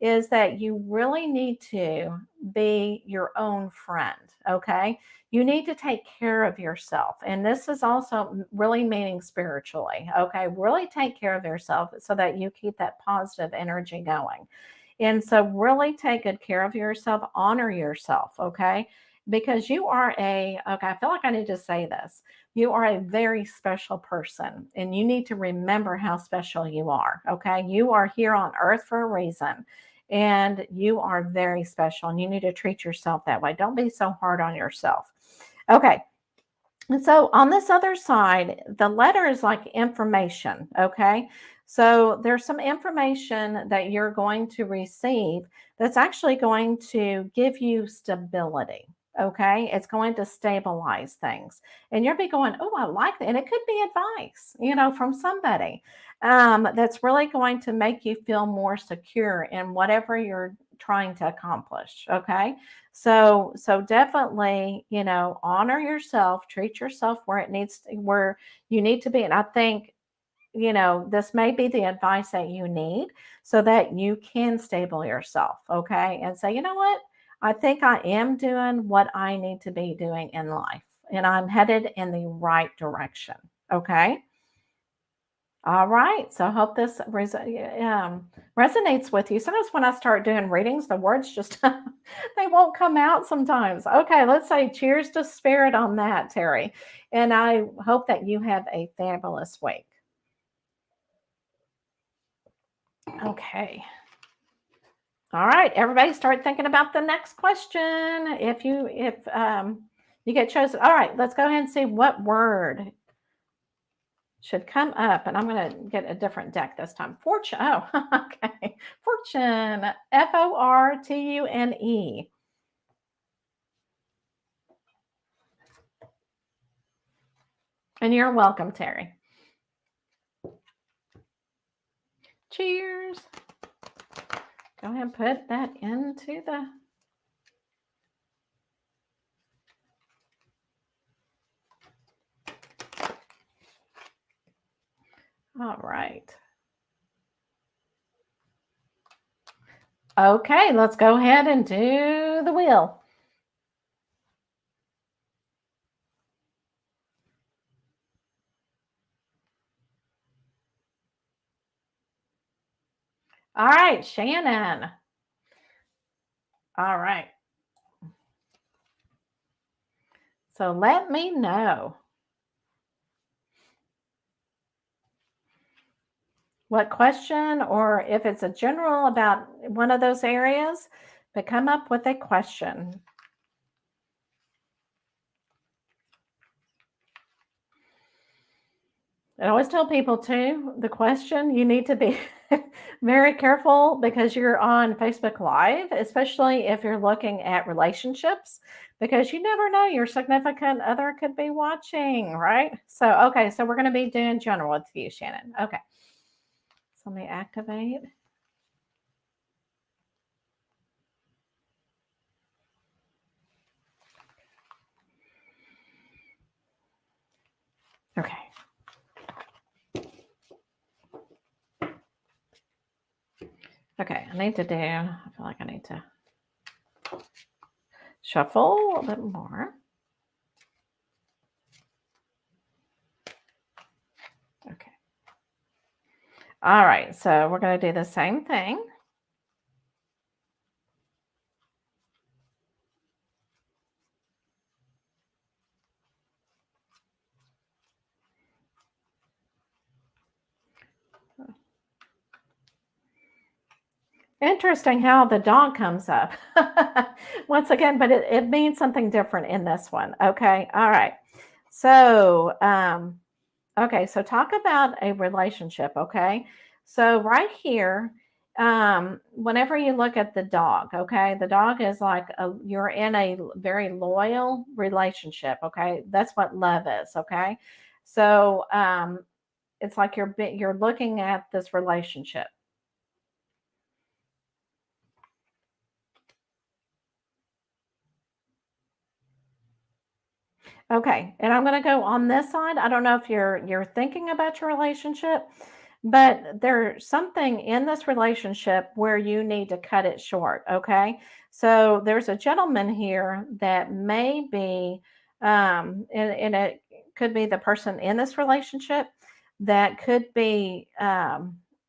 is that you really need to be your own friend, okay. You need to take care of yourself, and this is also really meaning spiritually, okay. Really take care of yourself so that you keep that positive energy going. And so, really take good care of yourself, honor yourself, okay? Because you are okay, I feel like I need to say this. You are a very special person, and you need to remember how special you are, okay? You are here on earth for a reason, and you are very special, and you need to treat yourself that way. Don't be so hard on yourself. Okay, and so on this other side, the letter is like information, okay? So there's some information that you're going to receive that's actually going to give you stability, okay? It's going to stabilize things. And you'll be going, oh, I like that. And it could be advice, from somebody that's really going to make you feel more secure in whatever you're trying to accomplish, okay? So definitely, honor yourself, treat yourself where you need to be. And I think, this may be the advice that you need so that you can stable yourself, okay? And say, you know what? I think I am doing what I need to be doing in life, and I'm headed in the right direction, okay? All right. So I hope this resonates with you. Sometimes when I start doing readings, the words just they won't come out sometimes. Okay, let's say cheers to spirit on that, Terry. And I hope that you have a fabulous week. Okay. All right, everybody start thinking about the next question. If you get chosen. All right, let's go ahead and see what word should come up, and I'm going to get a different deck this time. Fortune. Oh, okay. Fortune. Fortune. And you're welcome, Terry. Cheers. Go ahead and put that into the. All right. Okay, let's go ahead and do the wheel. All right, Shannon. All right. So let me know what question, or if it's a general about one of those areas, but come up with a question. I always tell people too, the question, you need to be very careful because you're on Facebook Live, especially if you're looking at relationships, because you never know, your significant other could be watching, right? So, okay, so we're going to be doing general with you, Shannon. Okay. So let me activate. Okay. Okay, I need to I feel like I need to shuffle a little bit more. Okay. All right, so we're going to do the same thing. Interesting how the dog comes up once again, but it means something different in this one. Okay. All right. So, okay. So talk about a relationship. Okay. So right here, whenever you look at the dog, okay, the dog is like you're in a very loyal relationship. Okay. That's what love is. Okay. So, it's like you're looking at this relationship. Okay, and I'm gonna go on this side. I don't know if you're thinking about your relationship, but there's something in this relationship where you need to cut it short. Okay, so there's a gentleman here that may be, and it could be the person in this relationship that could be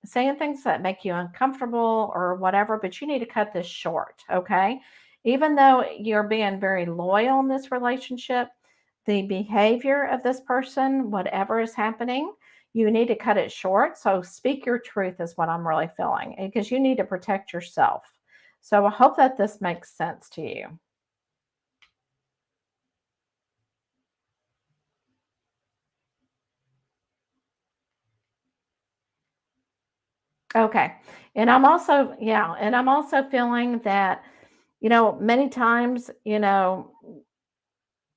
saying things that make you uncomfortable or whatever, but you need to cut this short. Okay, even though you're being very loyal in this relationship, the behavior of this person, whatever is happening, you need to cut it short. So speak your truth is what I'm really feeling because you need to protect yourself. So I hope that this makes sense to you. Okay. And I'm also, yeah, and I'm also feeling that, many times,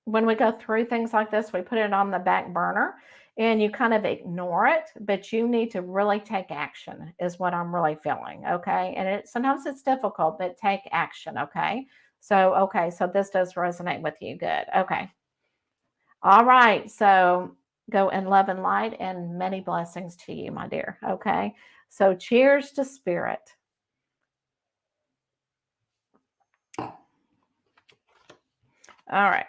when we go through things like this, we put it on the back burner and you kind of ignore it, but you need to really take action is what I'm really feeling. Okay. And sometimes it's difficult, but take action. Okay. So this does resonate with you. Good. Okay. All right. So go in love and light and many blessings to you, my dear. Okay. So cheers to spirit. All right.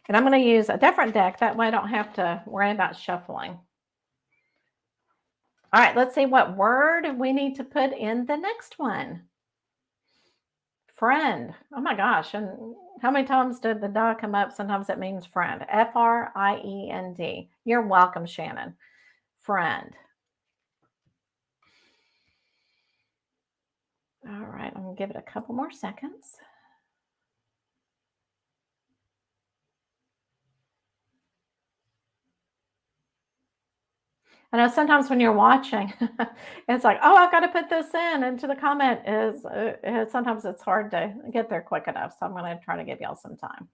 And I'm going to use a different deck. That way I don't have to worry about shuffling. All right, let's see what word we need to put in the next one. Friend. Oh my gosh. And how many times did the dog come up? Sometimes it means friend. Friend. You're welcome, Shannon. Friend. All right, I'm going to give it a couple more seconds. I know sometimes when you're watching, it's like, oh, I've got to put this into the comment. Sometimes it's hard to get there quick enough. So I'm going to try to give y'all some time.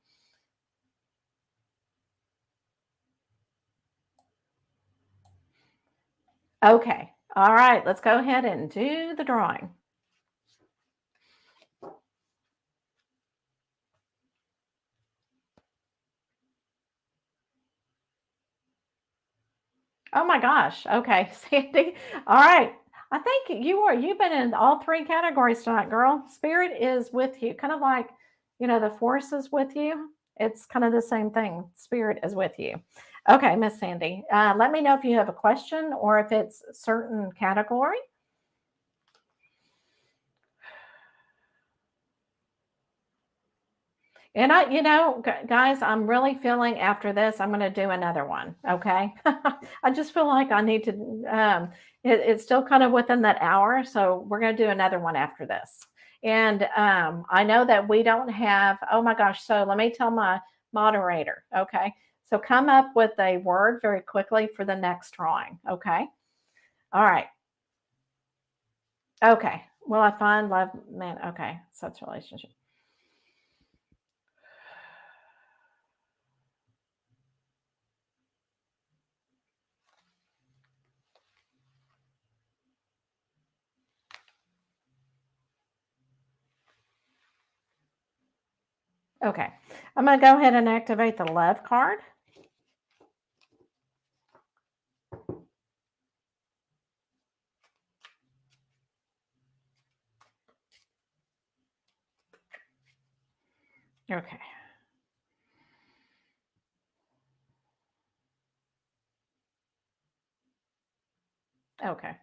Okay. All right. Let's go ahead and do the drawing. Oh my gosh. Okay, Sandy. All right. I think you've been in all three categories tonight, girl. Spirit is with you. Kind of like, the force is with you. It's kind of the same thing. Spirit is with you. Okay, Miss Sandy. Let me know if you have a question or if it's a certain category. And guys, I'm really feeling after this, I'm going to do another one. Okay. I just feel like I need to, it's still kind of within that hour. So we're going to do another one after this. And I know that we don't have, oh my gosh. So let me tell moderator. Okay. So come up with a word very quickly for the next drawing. Okay. All right. Okay. Will I find love, man? Okay. Such relationship. Okay. I'm going to go ahead and activate the love card. Okay. Okay.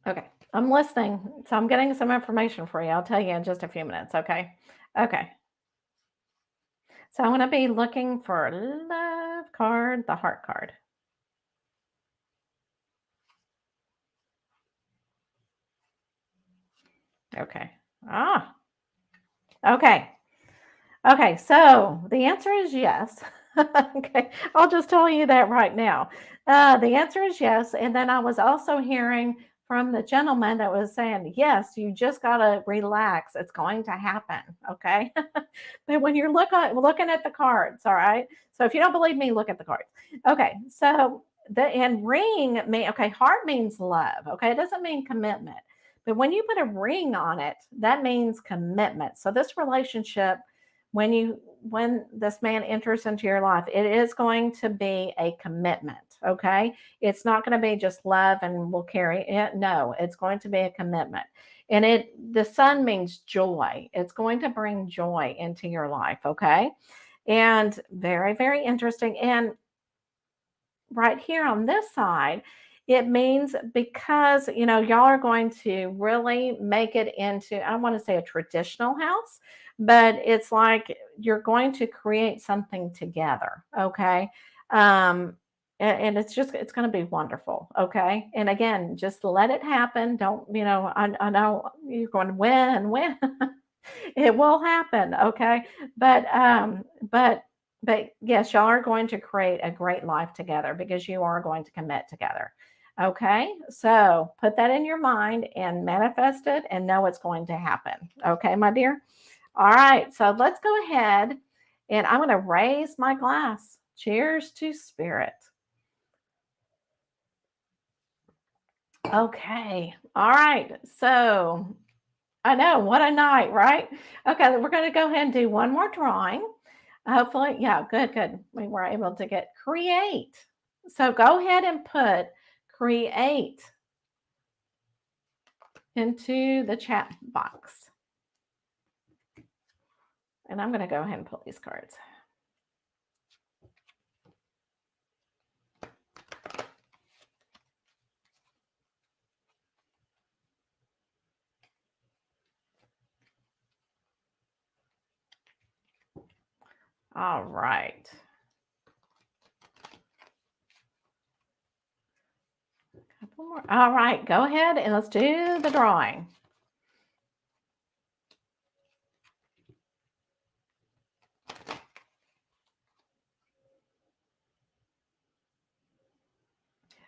Okay. I'm listening. So I'm getting some information for you. I'll tell you in just a few minutes. Okay. Okay. So I'm going to be looking for love card, the heart card. Okay. Ah. Okay. Okay. So the answer is yes. Okay. I'll just tell you that right now. The answer is yes. And then I was also hearing from the gentleman that was saying, yes, you just got to relax. It's going to happen. Okay. But when you're looking at the cards, all right. So if you don't believe me, look at the cards. Okay. So and ring okay, heart means love. Okay. It doesn't mean commitment. But when you put a ring on it, that means commitment. So this relationship, when this man enters into your life, it is going to be a commitment. Okay. It's not going to be just love and we'll carry it. No, it's going to be a commitment. And the sun means joy. It's going to bring joy into your life. Okay. And very, very interesting. And right here on this side, it means because, y'all are going to really make it into, I don't want to say a traditional house, but it's like you're going to create something together. Okay. And it's going to be wonderful. Okay. And again, just let it happen. Don't, I know you're going to win. It will happen, okay? But yes, y'all are going to create a great life together because you are going to commit together. Okay? So, put that in your mind and manifest it and know it's going to happen. Okay, my dear? All right. So, let's go ahead and I'm going to raise my glass. Cheers to spirit. Okay. All right. So, I know, what a night, right? Okay, we're going to go ahead and do one more drawing. Hopefully, yeah, good. We were able to get create. So go ahead and put create into the chat box. And I'm going to go ahead and pull these cards. All right. Couple more. All right, go ahead and let's do the drawing.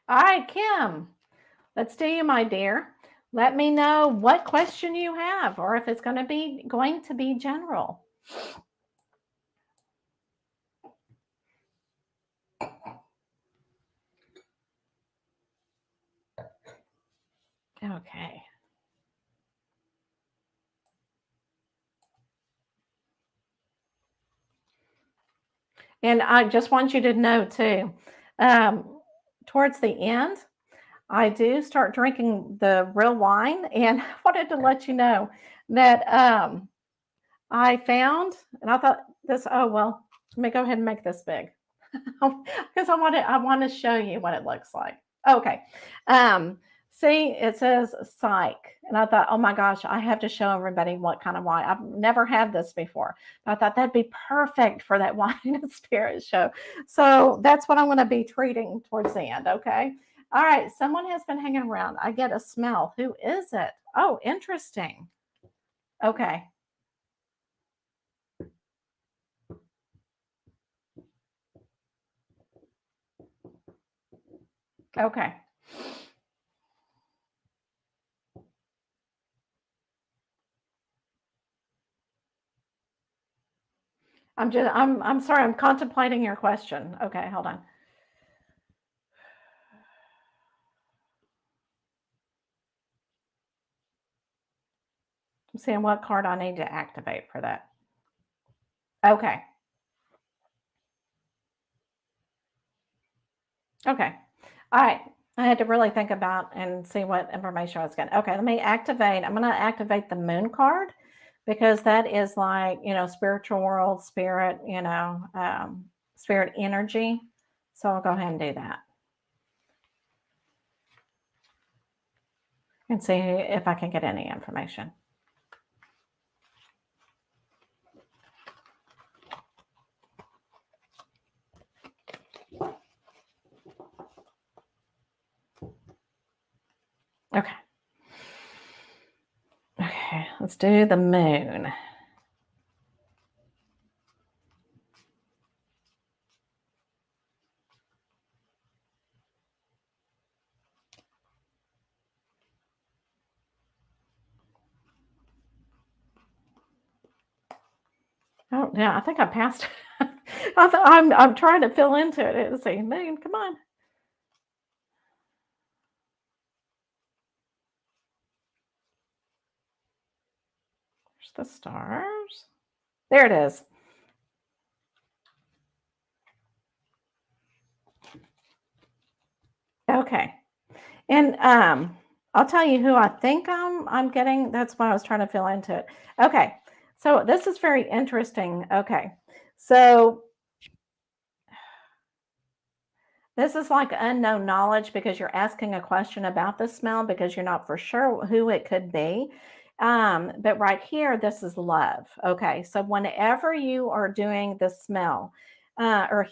All right, Kim, let's do you, my dear. Let me know what question you have or if it's going to be general. Okay. And I just want you to know too, towards the end, I do start drinking the real wine, and I wanted to let you know that I found, and I thought this. Oh well, let me go ahead and make this big because I want to show you what it looks like. Okay. See, it says psych. And I thought, oh my gosh, I have to show everybody what kind of wine. I've never had this before. But I thought that'd be perfect for that wine and spirit show. So that's what I'm going to be treating towards the end. Okay. All right. Someone has been hanging around. I get a smell. Who is it? Oh, interesting. Okay. Okay. I'm sorry, I'm contemplating your question. Okay, hold on. I'm seeing what card I need to activate for that. Okay. Okay. All right. I had to really think about and see what information I was getting. Okay, let me activate. I'm going to activate the moon card because that is like, spiritual world, spirit, spirit energy. So I'll go ahead and do that and see if I can get any information. Okay. Okay, let's do the moon. Oh, yeah, I think I passed. I'm trying to fill into it. Let's see, moon, come on. There's the stars. There it is. Okay. And I'll tell you who I think I'm getting. That's why I was trying to fill into it. Okay. So this is very interesting. Okay. So this is like unknown knowledge because you're asking a question about the smell because you're not for sure who it could be. But right here, this is love. Okay. So whenever you are doing the smell or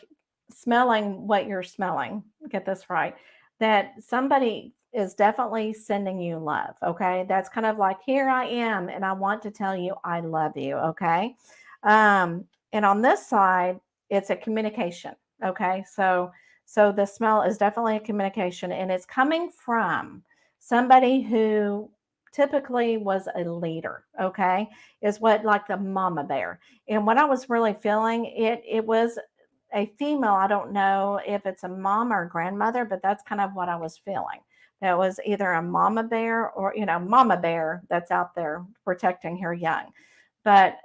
smelling what you're smelling, get this right, that somebody is definitely sending you love. Okay. That's kind of like, here I am, and I want to tell you I love you. Okay. And on this side, it's a communication. Okay. So the smell is definitely a communication, and it's coming from somebody who typically was a leader, okay? Is what, like the mama bear. And what I was really feeling, it was a female. I don't know if it's a mom or a grandmother, but that's kind of what I was feeling. That was either a mama bear or, mama bear that's out there protecting her young. But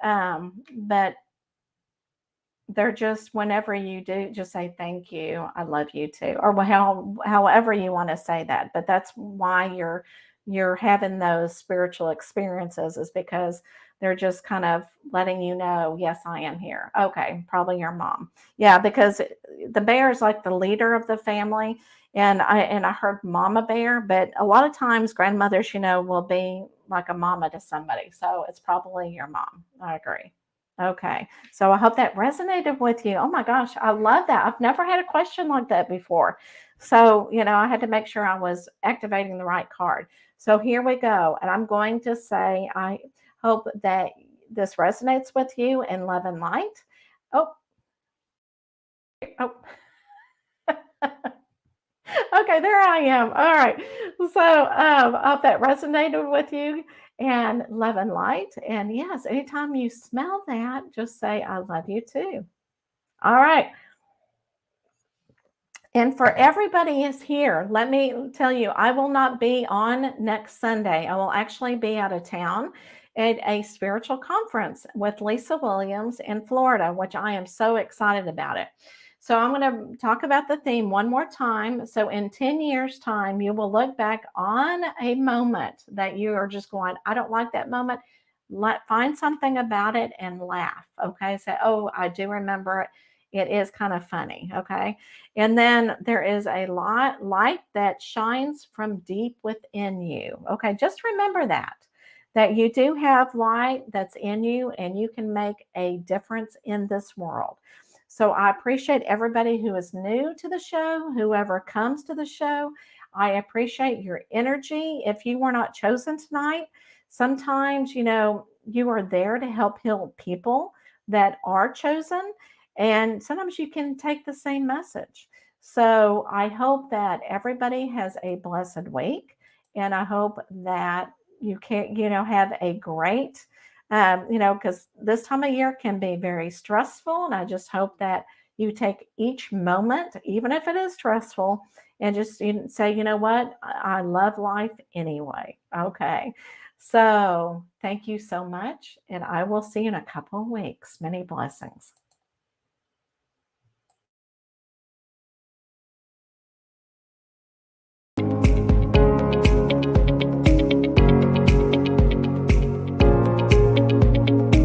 they're just, whenever you do, just say thank you, I love you too, or however you want to say that. But that's why you're having those spiritual experiences, is because they're just kind of letting you know, yes, I am here. Okay, probably your mom. Yeah, because the bear is like the leader of the family. And I heard mama bear, but a lot of times grandmothers, will be like a mama to somebody. So it's probably your mom. I agree. Okay. So I hope that resonated with you. Oh my gosh, I love that. I've never had a question like that before. So, I had to make sure I was activating the right card. So here we go. And I'm going to say, I hope that this resonates with you in love and light. Oh, oh. Okay, there I am. All right. So I hope that resonated with you, and love and light. And yes, anytime you smell that, just say, I love you too. All right. And for everybody is here, let me tell you, I will not be on next Sunday. I will actually be out of town at a spiritual conference with Lisa Williams in Florida, which I am so excited about it. So I'm going to talk about the theme one more time. So in 10 years' time, you will look back on a moment that you are just going, I don't like that moment. Find something about it and laugh. Okay. Say, oh, I do remember it. It is kind of funny. Okay. And then there is a light that shines from deep within you. Okay, just remember that you do have light that's in you, and you can make a difference in this world. So I appreciate everybody who is new to the show, whoever comes to the show. I appreciate your energy. If you were not chosen tonight, sometimes, you are there to help heal people that are chosen. And sometimes you can take the same message. So I hope that everybody has a blessed week. And I hope that you can, have a great, because this time of year can be very stressful. And I just hope that you take each moment, even if it is stressful, and just say, you know what, I love life anyway. Okay. So thank you so much. And I will see you in a couple of weeks. Many blessings.